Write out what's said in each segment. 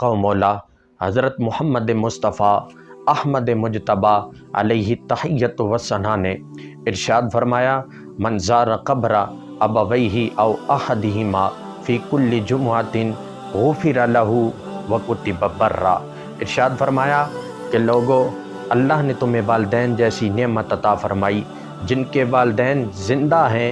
आका व मौला हज़रत मोहम्मद मुस्तफ़ा अहमद मुजतबा अलैहि तहियत व सना ने इरशाद फरमाया, मन ज़ार क़ब्र अबवैहि औ अहदिहिमा फ़ी कुल्लि जुमुअतिन गुफ़िर लहू व कुतिब बर्रा। इरशाद फरमाया कि लोगो, अल्लाह ने तुम्हें वालदैन जैसी नेमत अता फरमाई, जिनके वालदैन ज़िंदा हैं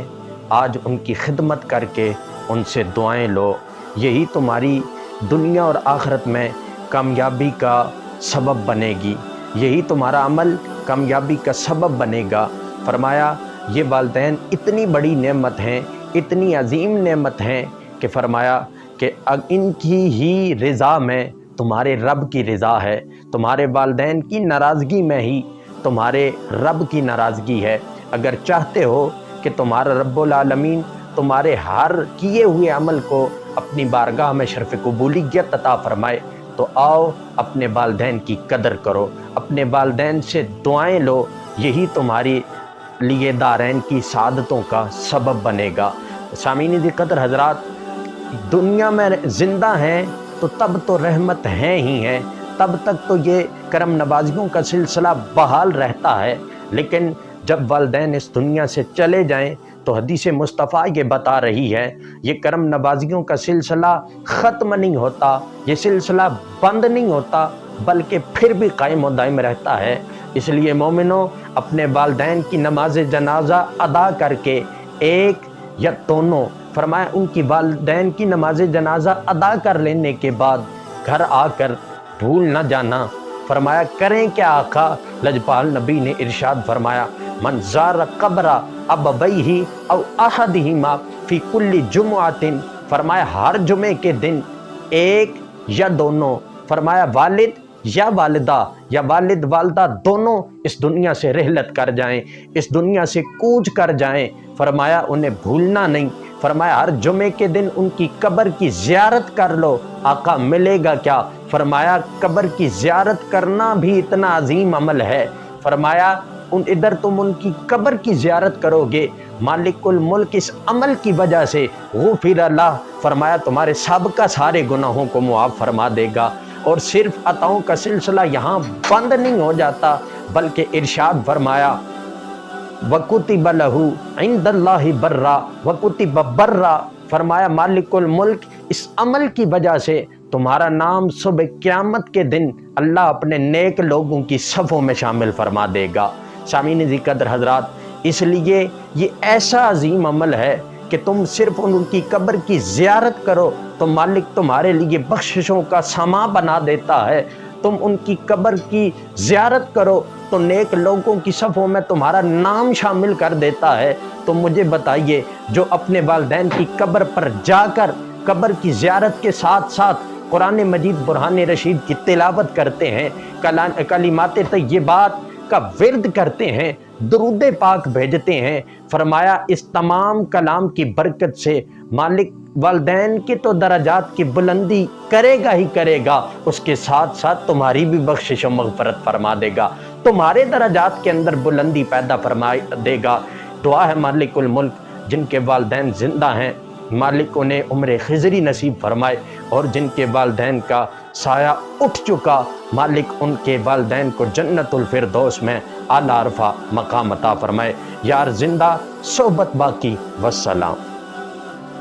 आज उनकी खिदमत करके उनसे दुआएं लो, यही तुम्हारी दुनिया और आखिरत में कामयाबी का सबब बनेगी, यही तुम्हारा अमल कामयाबी का सबब बनेगा। फरमाया ये वालदैन इतनी बड़ी नेमत हैं, इतनी अजीम नेमत हैं कि फरमाया कि इनकी ही रज़ा में तुम्हारे रब की रज़ा है, तुम्हारे वालदैन की नाराज़गी में ही तुम्हारे रब की नाराज़गी है। अगर चाहते हो कि तुम्हारा रब्बुल आलमीन तुम्हारे हर किए हुए अमल को अपनी बारगाह में शर्फ़ कबूलियत अता फरमाए, तो आओ अपने वालदैन की कदर करो, अपने वालदैन से दुआएं लो, यही तुम्हारी लिए दारैन की सादतों का सबब बनेगा। सामीन दी कदर हज़रात, दुनिया में ज़िंदा हैं तो तब तो रहमत हैं ही हैं, तब तक तो ये करम नवाजियों का सिलसिला बहाल रहता है, लेकिन जब वालदैन इस दुनिया से चले जाएं तो हदीस मुस्तफ़ा ये बता रही है ये करम नवाजियों का सिलसिला ख़त्म नहीं होता, ये सिलसिला बंद नहीं होता, बल्कि फिर भी कायम और दायम रहता है। इसलिए मोमिनों, अपने वालदैन की नमाज जनाजा अदा करके एक या दोनों, फरमाया उनकी वालदैन की नमाज जनाजा अदा कर लेने के बाद घर आकर भूल न जाना। फरमाया करें क्या आका, लजपाल नबी ने इरशाद फरमाया, मन ज़ार क़ब्र अबवैहि औ अहदिहिमा फ़ी कुल्लि जुमुअतिन। फरमाया हर जुमे के दिन एक या दोनों, फरमाया वालिद या वालिदा या वालिद वालदा दोनों इस दुनिया से रहलत कर जाएं, इस दुनिया से कूच कर जाएं। फरमाया उन्हें भूलना नहीं। फरमाया हर जुमे के दिन उनकी कब्र की ज़ियारत कर लो। आका मिलेगा क्या? फरमाया कब्र की ज़ियारत करना भी इतना अजीम अमल है। फरमाया इधर तुम उनकी कब्र की ज़ियारत करोगे, मालिकुल मुल्क इस अमल की वजह से गुफ़िर लह, फरमाया तुम्हारे सबका सारे गुनाहों को मुआफ़ फरमा देगा। और सिर्फ अताओं का सिलसिला यहाँ बंद नहीं हो जाता, बल्कि इरशाद फरमाया वकुतिब लहू इंदल्लाहि बर्रा वकुतिब बर्रा। फरमाया मालिकुल मुल्क इस अमल की वजह से तुम्हारा नाम सुबह क़यामत के दिन अल्लाह अपने नेक लोगों की सफ़ों में शामिल फरमा देगा। सामीन दी कदर हज़रात, इसलिए ये ऐसा अजीम अमल है कि तुम सिर्फ उनकी कब्र की ज़ियारत करो तो मालिक तुम्हारे लिए बख्शिशों का समा बना देता है। तुम उनकी कब्र की ज़ियारत करो तो नेक लोगों की सफ़ों में तुम्हारा नाम शामिल कर देता है। तो मुझे बताइए, जो अपने वालदैन की कब्र पर जाकर कब्र की ज़ियारत के साथ साथ कुरान मजीद बुरहान रशीद की तिलावत करते हैं, कलिमात तय्यबात का विर्द करते हैं, दुरूद पाक भेजते हैं, फरमाया इस तमाम कलाम की बरकत से मालिक वालदैन की तो दराजात की बुलंदी करेगा ही करेगा, उसके साथ साथ तुम्हारी भी बख्शिश और मग़फ़रत फरमा देगा, तुम्हारे दराजात के अंदर बुलंदी पैदा फरमा देगा। दुआ है मालिकुल मुल्क जिनके वालदैन ज़िंदा हैं, मालिक उन्हें उम्र खिज़री नसीब फरमाए, और जिनके वालदैन का साया उठ चुका, मालिक उनके वालदैन को जन्नतुल फिरदौस में आला अरफ़ा मकाम अता फरमाए। यार ज़िंदा सोबत बाकी, वस्सलाम।